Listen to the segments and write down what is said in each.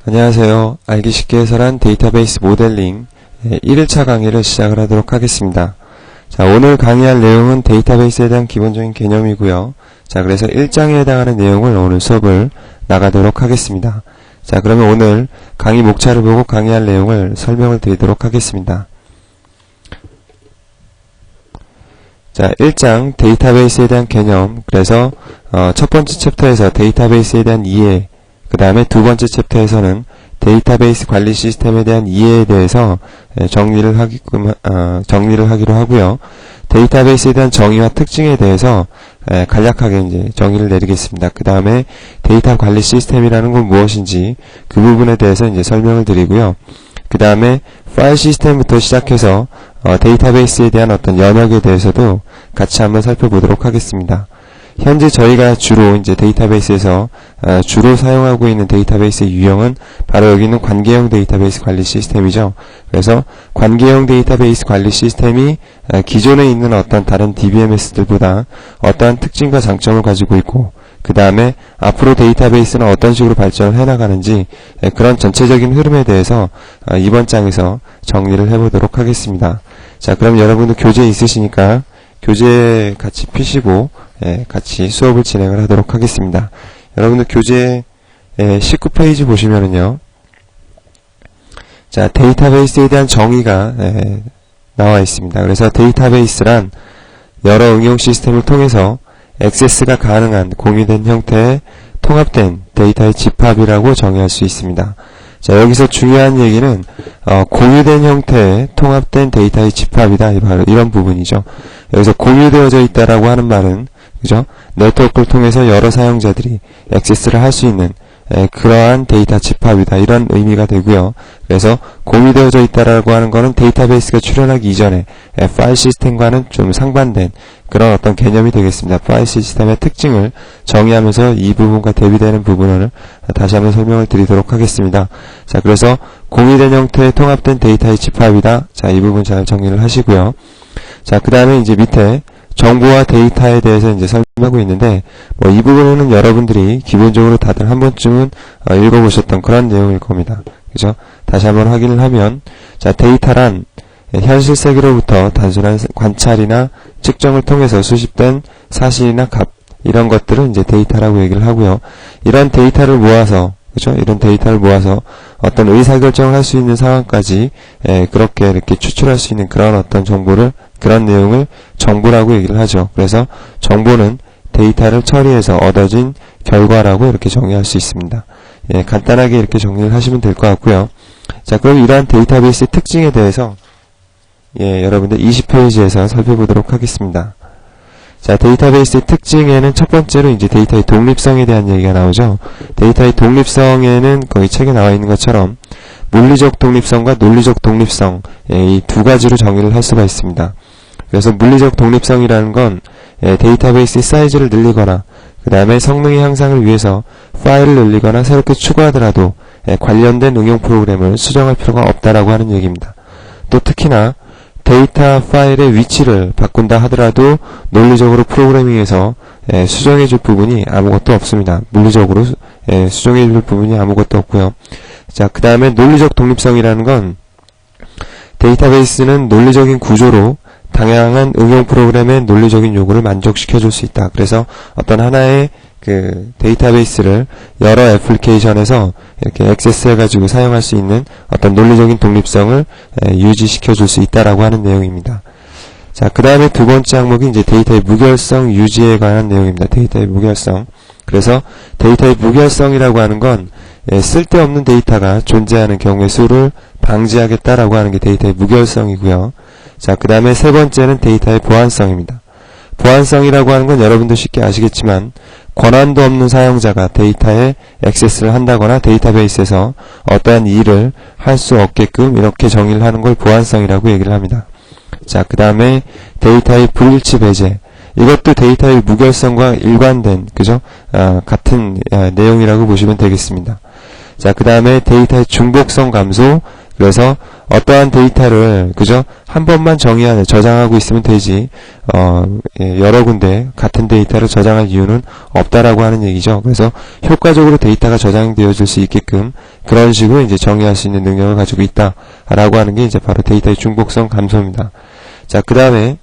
안녕하세요. 알기 쉽게 해설한 데이터베이스 모델링 1일차 강의를 시작을 하도록 하겠습니다. 자, 오늘 강의할 내용은 데이터베이스에 대한 기본적인 개념이고요. 자, 그래서 1장에 해당하는 내용을 오늘 수업을 나가도록 하겠습니다. 자, 그러면 오늘 강의 목차를 보고 강의할 내용을 설명을 드리도록 하겠습니다. 자, 1장 데이터베이스에 대한 개념. 그래서 첫 번째 챕터에서 데이터베이스에 대한 이해, 그 다음에 두 번째 챕터에서는 데이터베이스 관리 시스템에 대한 이해에 대해서 정리를 하기로 하고요. 데이터베이스에 대한 정의와 특징에 대해서 간략하게 이제 정의를 내리겠습니다. 그 다음에 데이터 관리 시스템이라는 건 무엇인지 그 부분에 대해서 이제 설명을 드리고요. 그 다음에 파일 시스템부터 시작해서 데이터베이스에 대한 어떤 영역에 대해서도 같이 한번 살펴보도록 하겠습니다. 현재 저희가 주로 이제 데이터베이스에서 주로 사용하고 있는 데이터베이스의 유형은 바로 여기 있는 관계형 데이터베이스 관리 시스템이죠. 그래서 관계형 데이터베이스 관리 시스템이 기존에 있는 어떤 다른 DBMS들보다 어떠한 특징과 장점을 가지고 있고, 그 다음에 앞으로 데이터베이스는 어떤 식으로 발전을 해나가는지 그런 전체적인 흐름에 대해서 이번 장에서 정리를 해보도록 하겠습니다. 자, 그럼 여러분들 교재 있으시니까 교재 같이 피시고 같이 수업을 진행을 하도록 하겠습니다. 여러분들 교재 19페이지 보시면은요, 자, 데이터베이스에 대한 정의가 나와 있습니다. 그래서 데이터베이스란 여러 응용 시스템을 통해서 액세스가 가능한 공유된 형태의 통합된 데이터의 집합이라고 정의할 수 있습니다. 자, 여기서 중요한 얘기는 공유된 형태의 통합된 데이터의 집합이다, 바로 이런 부분이죠. 여기서 공유되어져 있다라고 하는 말은, 그죠? 네트워크를 통해서 여러 사용자들이 액세스를 할 수 있는 그러한 데이터 집합이다, 이런 의미가 되고요. 그래서 공유되어져 있다라고 하는 거는 데이터베이스가 출현하기 이전에 파일 시스템과는 좀 상반된 그런 어떤 개념이 되겠습니다. 파일 시스템의 특징을 정의하면서 이 부분과 대비되는 부분을 다시 한번 설명을 드리도록 하겠습니다. 자, 그래서 공유된 형태의 통합된 데이터의 집합이다. 자, 이 부분 잘 정리를 하시고요. 자, 그 다음에 이제 밑에 정보와 데이터에 대해서 이제 설명하고 있는데, 이 부분은 여러분들이 기본적으로 다들 한 번쯤은 읽어보셨던 그런 내용일 겁니다. 그죠? 다시 한번 확인을 하면, 자, 데이터란 현실 세계로부터 단순한 관찰이나 측정을 통해서 수집된 사실이나 값, 이런 것들을 이제 데이터라고 얘기를 하고요. 이런 데이터를 모아서, 그죠? 이런 데이터를 모아서 어떤 의사결정을 할 수 있는 상황까지 그렇게 이렇게 추출할 수 있는 그런 어떤 정보를, 그런 내용을 정보라고 얘기를 하죠. 그래서 정보는 데이터를 처리해서 얻어진 결과라고 이렇게 정의할 수 있습니다. 간단하게 이렇게 정리를 하시면 될 것 같고요. 자, 그럼 이러한 데이터베이스의 특징에 대해서 여러분들 20페이지에서 살펴보도록 하겠습니다. 자, 데이터베이스의 특징에는 첫 번째로 이제 데이터의 독립성에 대한 얘기가 나오죠. 데이터의 독립성에는 거의 책에 나와 있는 것처럼 물리적 독립성과 논리적 독립성, 이 두 가지로 정의를 할 수가 있습니다. 그래서 물리적 독립성이라는 건 데이터베이스의 사이즈를 늘리거나 그 다음에 성능의 향상을 위해서 파일을 늘리거나 새롭게 추가하더라도 관련된 응용 프로그램을 수정할 필요가 없다라고 하는 얘기입니다. 또 특히나 데이터 파일의 위치를 바꾼다 하더라도 논리적으로 프로그래밍에서 수정해줄 부분이 아무것도 없습니다. 물리적으로 수정해줄 부분이 아무것도 없고요. 자, 그 다음에 논리적 독립성이라는 건 데이터베이스는 논리적인 구조로 다양한 응용 프로그램의 논리적인 요구를 만족시켜줄 수 있다. 그래서 어떤 하나의 그 데이터베이스를 여러 애플리케이션에서 이렇게 액세스해가지고 사용할 수 있는 어떤 논리적인 독립성을 유지시켜줄 수 있다라고 하는 내용입니다. 자, 그 다음에 두 번째 항목이 이제 데이터의 무결성 유지에 관한 내용입니다. 데이터의 무결성. 그래서 데이터의 무결성이라고 하는 건 쓸데없는 데이터가 존재하는 경우의 수를 방지하겠다라고 하는 게 데이터의 무결성이고요. 자, 그 다음에 세 번째는 데이터의 보안성입니다. 보안성이라고 하는 건 여러분도 쉽게 아시겠지만 권한도 없는 사용자가 데이터에 액세스를 한다거나 데이터베이스에서 어떠한 일을 할 수 없게끔 이렇게 정의를 하는 걸 보안성이라고 얘기를 합니다. 자, 그 다음에 데이터의 불일치 배제. 이것도 데이터의 무결성과 일관된, 그죠? 같은 내용이라고 보시면 되겠습니다. 자, 그 다음에 데이터의 중복성 감소, 그래서 어떠한 데이터를 그죠? 한 번만 저장하고 있으면 되지 여러 군데 같은 데이터를 저장할 이유는 없다라고 하는 얘기죠. 그래서 효과적으로 데이터가 저장되어질 수 있게끔 그런 식으로 이제 정의할 수 있는 능력을 가지고 있다라고 하는 게 이제 바로 데이터의 중복성 감소입니다. 자, 그 다음에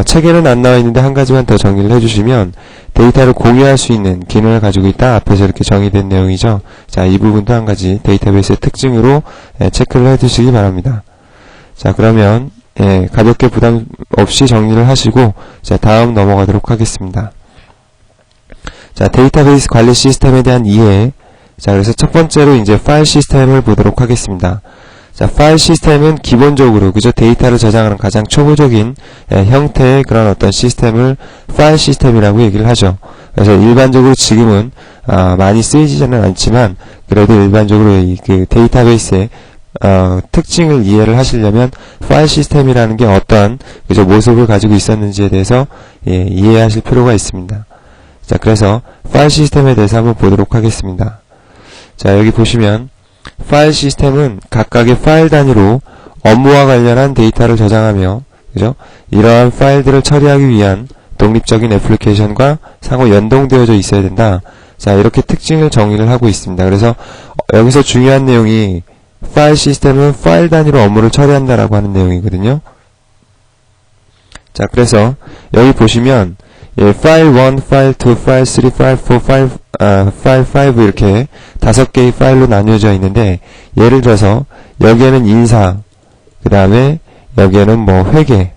책에는 안 나와 있는데 한 가지만 더 정리를 해주시면 데이터를 공유할 수 있는 기능을 가지고 있다. 앞에서 이렇게 정의된 내용이죠. 자, 이 부분도 한 가지 데이터베이스의 특징으로 체크를 해두시기 바랍니다. 자, 그러면 가볍게 부담 없이 정리를 하시고 자, 다음 넘어가도록 하겠습니다. 자, 데이터베이스 관리 시스템에 대한 이해. 자, 그래서 첫 번째로 이제 파일 시스템을 보도록 하겠습니다. 자, 파일 시스템은 기본적으로 그저 데이터를 저장하는 가장 초보적인 형태의 그런 어떤 시스템을 파일 시스템이라고 얘기를 하죠. 그래서 일반적으로 지금은 많이 쓰이지는 않지만 그래도 일반적으로 이 그 데이터베이스의 특징을 이해를 하시려면 파일 시스템이라는 게 어떠한 그저 모습을 가지고 있었는지에 대해서 이해하실 필요가 있습니다. 자, 그래서 파일 시스템에 대해서 한번 보도록 하겠습니다. 자, 여기 보시면 파일 시스템은 각각의 파일 단위로 업무와 관련한 데이터를 저장하며 그죠? 이러한 파일들을 처리하기 위한 독립적인 애플리케이션과 상호 연동되어져 있어야 된다. 자, 이렇게 특징을 정의를 하고 있습니다. 그래서 여기서 중요한 내용이 파일 시스템은 파일 단위로 업무를 처리한다라고 하는 내용이거든요. 자, 그래서 여기 보시면 파일 1, 파일 2, 파일 3, 파일 4, 파일 5 이렇게 5개의 파일로 나뉘어져 있는데 예를 들어서 여기에는 인사, 그 다음에 여기에는 뭐 회계,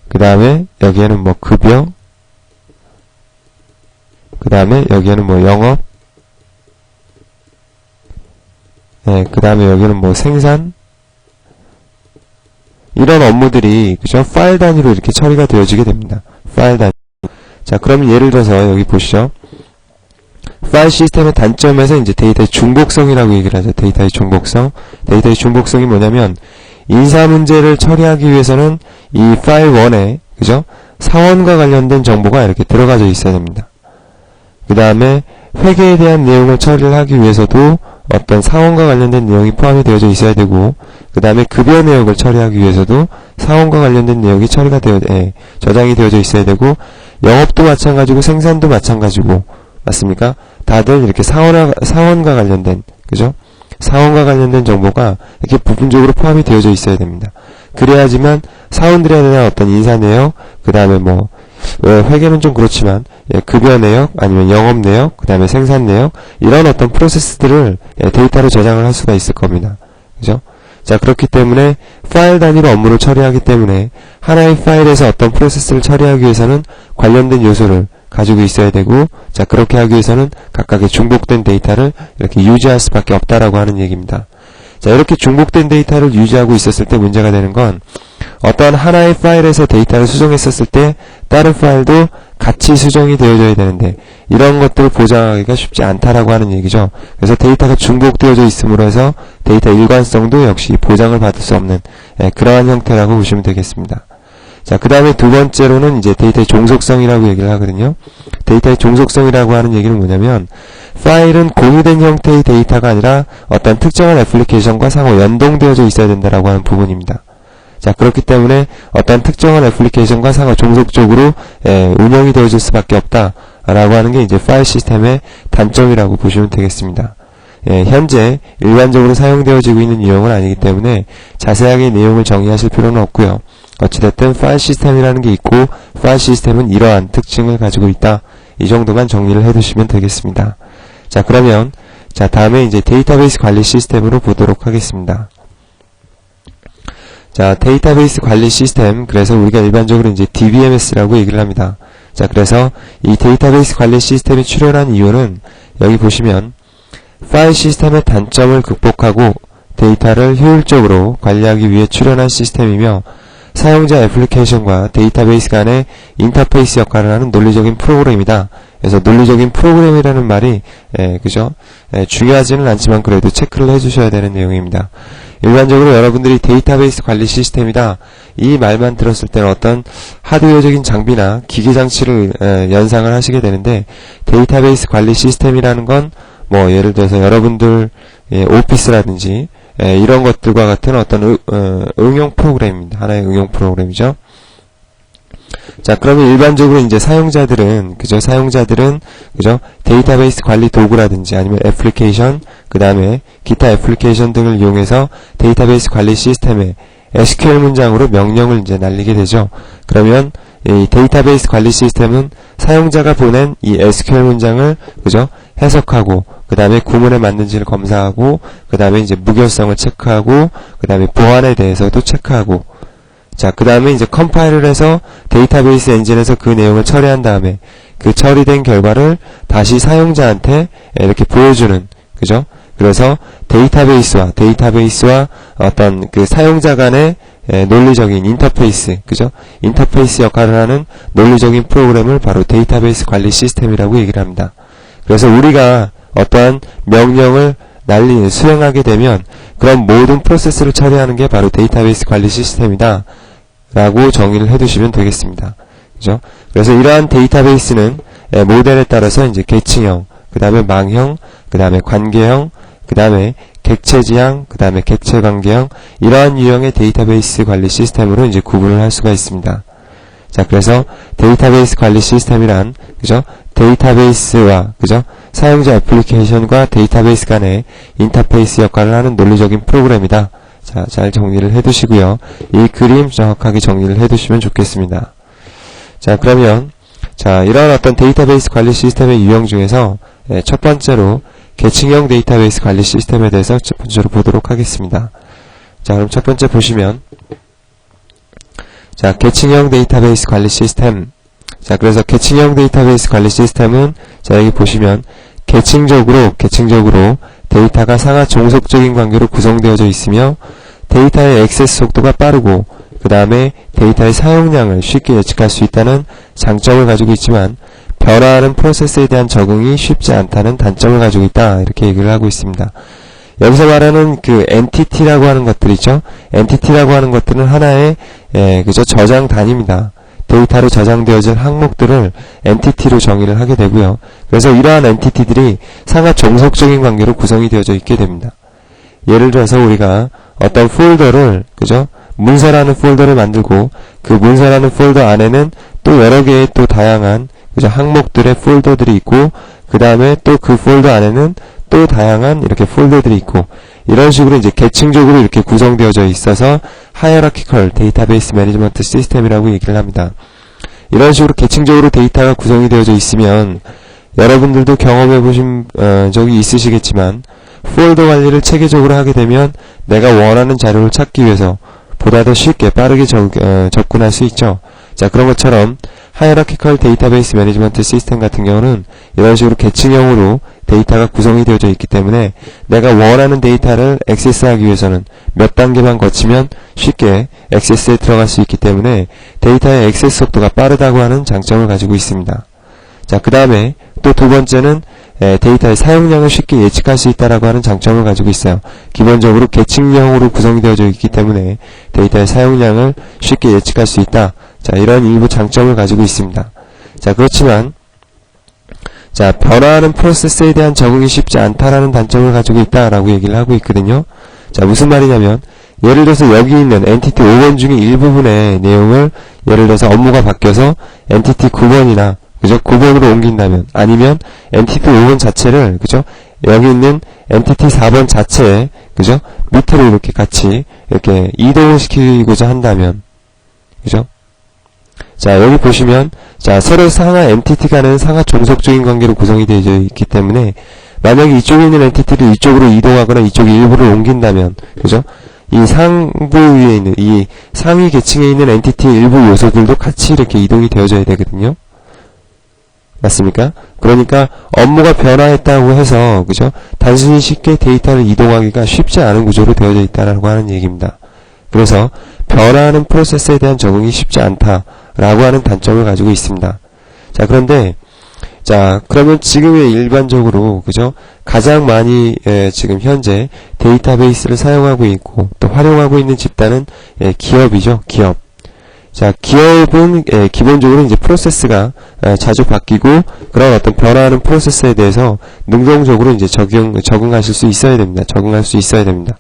그 다음에 여기에는 뭐 급여, 그 다음에 여기에는 뭐 영업, 그 다음에 여기는 뭐 생산, 이런 업무들이 그죠? 파일 단위로 이렇게 처리가 되어지게 됩니다. 파일 단위. 자, 그러면 예를 들어서 여기 보시죠. 파일 시스템의 단점에서 이제 데이터의 중복성이라고 얘기를 하죠. 데이터의 중복성. 데이터의 중복성이 뭐냐면 인사 문제를 처리하기 위해서는 이 파일 1에 그죠? 사원과 관련된 정보가 이렇게 들어가져 있어야 됩니다. 그 다음에 회계에 대한 내용을 처리를 하기 위해서도 어떤 사원과 관련된 내용이 포함이 되어져 있어야 되고 그 다음에 급여 내역을 처리하기 위해서도 사원과 관련된 내용이 저장이 되어져 있어야 되고 영업도 마찬가지고 생산도 마찬가지고 맞습니까? 다들 이렇게 사원과 관련된 그죠? 사원과 관련된 정보가 이렇게 부분적으로 포함이 되어져 있어야 됩니다. 그래야지만 사원들에 대한 어떤 인사 내역 그 다음에 뭐 회계는 좀 그렇지만 급여 내역 아니면 영업 내역 그 다음에 생산 내역 이런 어떤 프로세스들을 데이터로 저장을 할 수가 있을 겁니다. 그죠? 자, 그렇기 때문에 파일 단위로 업무를 처리하기 때문에 하나의 파일에서 어떤 프로세스를 처리하기 위해서는 관련된 요소를 가지고 있어야 되고 자, 그렇게 하기 위해서는 각각의 중복된 데이터를 이렇게 유지할 수밖에 없다라고 하는 얘기입니다. 자, 이렇게 중복된 데이터를 유지하고 있었을 때 문제가 되는 건 어떠한 하나의 파일에서 데이터를 수정했었을 때 다른 파일도 같이 수정이 되어져야 되는데 이런 것들을 보장하기가 쉽지 않다라고 하는 얘기죠. 그래서 데이터가 중복되어져 있음으로 해서 데이터 일관성도 역시 보장을 받을 수 없는 그러한 형태라고 보시면 되겠습니다. 자, 그 다음에 두 번째로는 이제 데이터의 종속성이라고 얘기를 하거든요. 데이터의 종속성이라고 하는 얘기는 뭐냐면 파일은 공유된 형태의 데이터가 아니라 어떤 특정한 애플리케이션과 상호 연동되어져 있어야 된다라고 하는 부분입니다. 자, 그렇기 때문에 어떤 특정한 애플리케이션과 상호 종속적으로 운영이 되어질 수밖에 없다라고 하는 게 이제 파일 시스템의 단점이라고 보시면 되겠습니다. 현재 일반적으로 사용되어지고 있는 유형은 아니기 때문에 자세하게 내용을 정의하실 필요는 없고요. 어찌됐든 파일 시스템이라는 게 있고 파일 시스템은 이러한 특징을 가지고 있다. 이 정도만 정리를 해두시면 되겠습니다. 자, 그러면 자, 다음에 이제 데이터베이스 관리 시스템으로 보도록 하겠습니다. 자, 데이터베이스 관리 시스템, 그래서 우리가 일반적으로 이제 DBMS라고 얘기를 합니다. 자, 그래서 이 데이터베이스 관리 시스템이 출현한 이유는 여기 보시면 파일 시스템의 단점을 극복하고 데이터를 효율적으로 관리하기 위해 출현한 시스템이며 사용자 애플리케이션과 데이터베이스 간의 인터페이스 역할을 하는 논리적인 프로그램이다. 그래서 논리적인 프로그램이라는 말이 그죠? 중요하지는 않지만 그래도 체크를 해주셔야 되는 내용입니다. 일반적으로 여러분들이 데이터베이스 관리 시스템이다 이 말만 들었을 때는 어떤 하드웨어적인 장비나 기계 장치를 연상을 하시게 되는데 데이터베이스 관리 시스템이라는 건 뭐 예를 들어서 여러분들 오피스라든지 이런 것들과 같은 어떤 응용 프로그램입니다. 하나의 응용 프로그램이죠. 자, 그러면 일반적으로 이제 사용자들은 그죠? 데이터베이스 관리 도구라든지 아니면 애플리케이션, 그 다음에 기타 애플리케이션 등을 이용해서 데이터베이스 관리 시스템에 SQL 문장으로 명령을 이제 날리게 되죠. 그러면 이 데이터베이스 관리 시스템은 사용자가 보낸 이 SQL 문장을 그죠? 해석하고 그 다음에 구문에 맞는지를 검사하고 그 다음에 이제 무결성을 체크하고 그 다음에 보안에 대해서도 체크하고 자, 그 다음에 이제 컴파일을 해서 데이터베이스 엔진에서 그 내용을 처리한 다음에 그 처리된 결과를 다시 사용자한테 이렇게 보여주는 그죠? 그래서 데이터베이스와 어떤 그 사용자 간의 논리적인 인터페이스, 그죠? 인터페이스 역할을 하는 논리적인 프로그램을 바로 데이터베이스 관리 시스템이라고 얘기를 합니다. 그래서 우리가 어떠한 명령을 수행하게 되면 그런 모든 프로세스를 처리하는 게 바로 데이터베이스 관리 시스템이다 라고 정의를 해두시면 되겠습니다. 그죠? 그래서 이러한 데이터베이스는 모델에 따라서 이제 계층형, 그 다음에 망형, 그 다음에 관계형, 그 다음에 객체지향, 그 다음에 객체관계형, 이러한 유형의 데이터베이스 관리 시스템으로 이제 구분을 할 수가 있습니다. 자, 그래서 데이터베이스 관리 시스템이란, 그죠? 데이터베이스와, 그죠? 사용자 애플리케이션과 데이터베이스 간의 인터페이스 역할을 하는 논리적인 프로그램이다. 자, 잘 정리를 해두시고요. 이 그림 정확하게 정리를 해두시면 좋겠습니다. 자, 그러면, 자, 이러한 어떤 데이터베이스 관리 시스템의 유형 중에서, 첫 번째로, 계층형 데이터베이스 관리 시스템에 대해서 첫 번째로 보도록 하겠습니다. 자, 그럼 첫 번째 보시면, 자, 계층형 데이터베이스 관리 시스템. 자, 그래서 계층형 데이터베이스 관리 시스템은, 자, 여기 보시면, 계층적으로 데이터가 상하 종속적인 관계로 구성되어져 있으며, 데이터의 액세스 속도가 빠르고, 그 다음에 데이터의 사용량을 쉽게 예측할 수 있다는 장점을 가지고 있지만, 변화하는 프로세스에 대한 적응이 쉽지 않다는 단점을 가지고 있다. 이렇게 얘기를 하고 있습니다. 여기서 말하는 그 엔티티라고 하는 것들 있죠? 엔티티라고 하는 것들은 하나의 그저 저장 단위입니다. 데이터로 저장되어질 항목들을 엔티티로 정의를 하게 되고요. 그래서 이러한 엔티티들이 상하 종속적인 관계로 구성이 되어져 있게 됩니다. 예를 들어서 우리가 어떤 폴더를 그죠? 문서라는 폴더를 만들고 그 문서라는 폴더 안에는 또 여러 개의 또 다양한 그죠? 항목들의 폴더들이 있고 그 다음에 또 그 폴더 안에는 또 다양한 이렇게 폴더들이 있고 이런 식으로 이제 계층적으로 이렇게 구성되어져 있어서 하이어라키컬 데이터베이스 매니지먼트 시스템이라고 얘기를 합니다. 이런 식으로 계층적으로 데이터가 구성이 되어져 있으면 여러분들도 경험해 보신 적이 있으시겠지만 폴더 관리를 체계적으로 하게 되면 내가 원하는 자료를 찾기 위해서 보다 더 쉽게 빠르게 접근할 수 있죠. 자, 그런 것처럼 하이어라키컬 데이터베이스 매니지먼트 시스템 같은 경우는 이런 식으로 계층형으로 데이터가 구성이 되어져 있기 때문에 내가 원하는 데이터를 액세스하기 위해서는 몇 단계만 거치면 쉽게 액세스에 들어갈 수 있기 때문에 데이터의 액세스 속도가 빠르다고 하는 장점을 가지고 있습니다. 자, 그 다음에 또 두 번째는 데이터의 사용량을 쉽게 예측할 수 있다라고 하는 장점을 가지고 있어요. 기본적으로 계층형으로 구성이 되어져 있기 때문에 데이터의 사용량을 쉽게 예측할 수 있다. 자, 이런 일부 장점을 가지고 있습니다. 자, 그렇지만 자, 변화하는 프로세스에 대한 적응이 쉽지 않다라는 단점을 가지고 있다라고 얘기를 하고 있거든요. 자, 무슨 말이냐면 예를 들어서 여기 있는 엔티티 5번 중에 일부분의 내용을 예를 들어서 업무가 바뀌어서 엔티티 9번이나 그죠? 9번으로 옮긴다면 아니면 엔티티 5번 자체를 그죠? 여기 있는 엔티티 4번 자체에 그죠? 밑으로 이렇게 같이 이렇게 이동을 시키고자 한다면 그죠? 자, 여기 보시면 자, 서로 상하 엔티티 간은 상하 종속적인 관계로 구성이 되어 있기 때문에 만약에 이쪽에 있는 엔티티를 이쪽으로 이동하거나 이쪽 일부를 옮긴다면 그죠? 이 상부 위에 있는 이 상위 계층에 있는 엔티티의 일부 요소들도 같이 이렇게 이동이 되어져야 되거든요. 맞습니까? 그러니까 업무가 변화했다고 해서 그죠? 단순히 쉽게 데이터를 이동하기가 쉽지 않은 구조로 되어져 있다라고 하는 얘기입니다. 그래서 변화하는 프로세스에 대한 적응이 쉽지 않다라고 하는 단점을 가지고 있습니다. 자, 그런데 자, 그러면 지금의 일반적으로 그죠? 가장 많이 지금 현재 데이터베이스를 사용하고 있고 또 활용하고 있는 집단은 기업이죠. 기업. 자, 기업은 기본적으로 이제 프로세스가 자주 바뀌고 그런 어떤 변화하는 프로세스에 대해서 능동적으로 이제 적응하실 수 있어야 됩니다. 적응할 수 있어야 됩니다.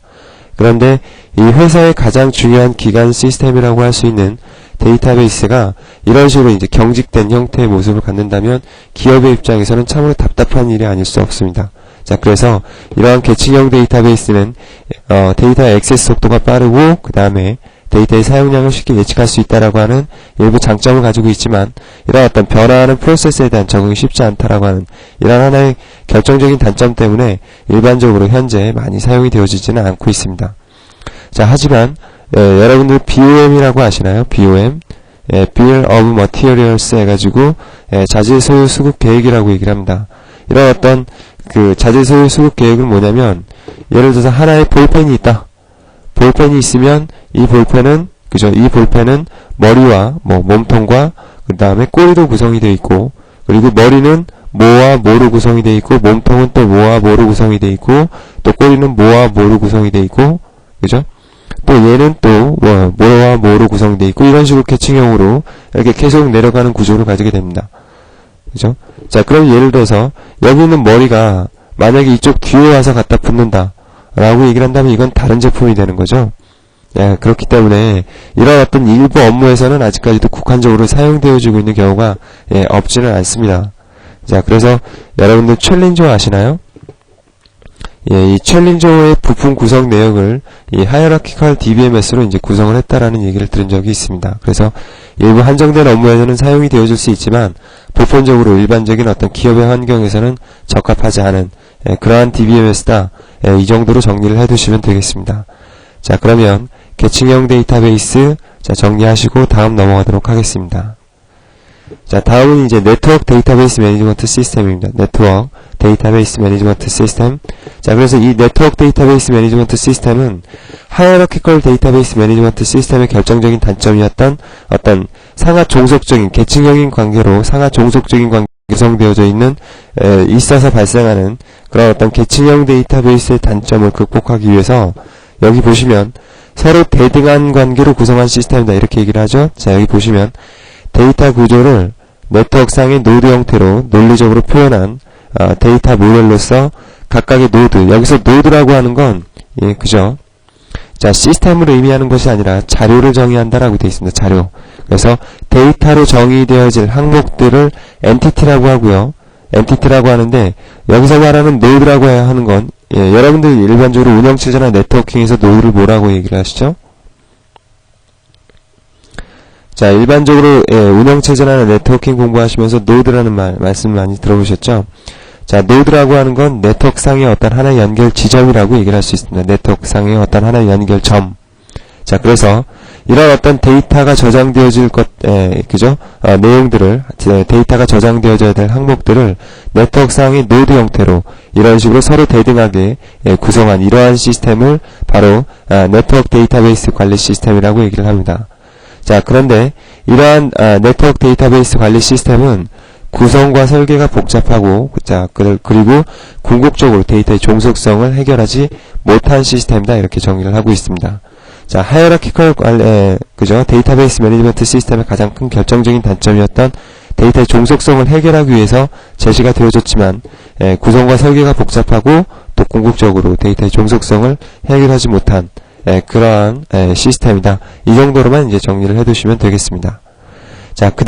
그런데 이 회사의 가장 중요한 기간 시스템이라고 할 수 있는 데이터베이스가 이런 식으로 이제 경직된 형태의 모습을 갖는다면 기업의 입장에서는 참으로 답답한 일이 아닐 수 없습니다. 자, 그래서 이러한 계층형 데이터베이스는 데이터의 액세스 속도가 빠르고 그 다음에 데이터의 사용량을 쉽게 예측할 수 있다라고 하는 일부 장점을 가지고 있지만 이런 어떤 변화하는 프로세스에 대한 적응이 쉽지 않다라고 하는 이런 하나의 결정적인 단점 때문에 일반적으로 현재 많이 사용이 되어지지는 않고 있습니다. 자, 하지만 여러분들 BOM이라고 아시나요? BOM, Bill of Materials 해가지고 자재 소유 수급 계획이라고 얘기를 합니다. 이런 어떤 그 자재 소유 수급 계획은 뭐냐면 예를 들어서 하나의 볼펜이 있다. 볼펜이 있으면 이 볼펜은 이 볼펜은 머리와 몸통과 그 다음에 꼬리로 구성이 되어 있고 그리고 머리는 모와 모로 구성이 되어 있고 몸통은 또 모와 모로 구성이 되어 있고 또 꼬리는 모와 모로 구성이 되어 있고 그죠? 또 얘는 또 모와 모로 구성되어 있고 이런 식으로 계층형으로 이렇게 계속 내려가는 구조를 가지게 됩니다. 그죠? 자, 그럼 예를 들어서 여기 있는 머리가 만약에 이쪽 귀에 와서 갖다 붙는다 라고 얘기를 한다면 이건 다른 제품이 되는 거죠. 예, 그렇기 때문에 이런 어떤 일부 업무에서는 아직까지도 국한적으로 사용되어지고 있는 경우가 없지는 않습니다. 자, 그래서 여러분들 챌린저 아시나요? 이 챌린저의 부품 구성 내역을 이 하이어라키컬 DBMS로 이제 구성을 했다라는 얘기를 들은 적이 있습니다. 그래서 일부 한정된 업무에서는 사용이 되어질 수 있지만 보편적으로 일반적인 어떤 기업의 환경에서는 적합하지 않은 그러한 DBMS다. 이 정도로 정리를 해두시면 되겠습니다. 자, 그러면 계층형 데이터베이스 정리하시고 다음 넘어가도록 하겠습니다. 자, 다음은 이제 네트워크 데이터베이스 매니지먼트 시스템입니다. 네트워크 데이터베이스 매니지먼트 시스템. 자, 그래서 이 네트워크 데이터베이스 매니지먼트 시스템은 하이어라키컬 데이터베이스 매니지먼트 시스템의 결정적인 단점이었던 어떤 상하 종속적인 계층형인 관계로 상하 종속적인 관계 구성되어져 있어서 발생하는 그런 어떤 계층형 데이터베이스의 단점을 극복하기 위해서 여기 보시면 서로 대등한 관계로 구성한 시스템이다 이렇게 얘기를 하죠. 자, 여기 보시면 데이터 구조를 네트워크상의 노드 형태로 논리적으로 표현한 데이터 모델로서 각각의 노드, 여기서 노드라고 하는 건 그죠? 자, 시스템을 의미하는 것이 아니라 자료를 정의한다라고 되어 있습니다. 자료. 그래서 데이터로 정의되어질 항목들을 엔티티라고 하고요. 엔티티라고 하는데 여기서 말하는 노드라고 하는 건 여러분들 일반적으로 운영체제나 네트워킹에서 노드를 뭐라고 얘기를 하시죠? 자, 일반적으로 운영체제나 네트워킹 공부하시면서 노드라는 말씀 많이 들어보셨죠? 자, 노드라고 하는 건 네트워크상의 어떤 하나의 연결 지점이라고 얘기를 할 수 있습니다. 네트워크상의 어떤 하나의 연결점. 자, 그래서 이런 어떤 데이터가 저장되어질 그죠? 내용들을, 데이터가 저장되어져야 될 항목들을 네트워크상의 노드 형태로 이런 식으로 서로 대등하게 구성한 이러한 시스템을 바로 네트워크 데이터베이스 관리 시스템이라고 얘기를 합니다. 자, 그런데 이러한 네트워크 데이터베이스 관리 시스템은 구성과 설계가 복잡하고 자, 그리고 궁극적으로 데이터의 종속성을 해결하지 못한 시스템이다 이렇게 정의를 하고 있습니다. 자, 하이어라키컬 그죠? 데이터베이스 매니지먼트 시스템의 가장 큰 결정적인 단점이었던 데이터의 종속성을 해결하기 위해서 제시가 되어졌지만 구성과 설계가 복잡하고 또 궁극적으로 데이터의 종속성을 해결하지 못한 그러한 시스템이다. 이 정도로만 이제 정리를 해두시면 되겠습니다. 자,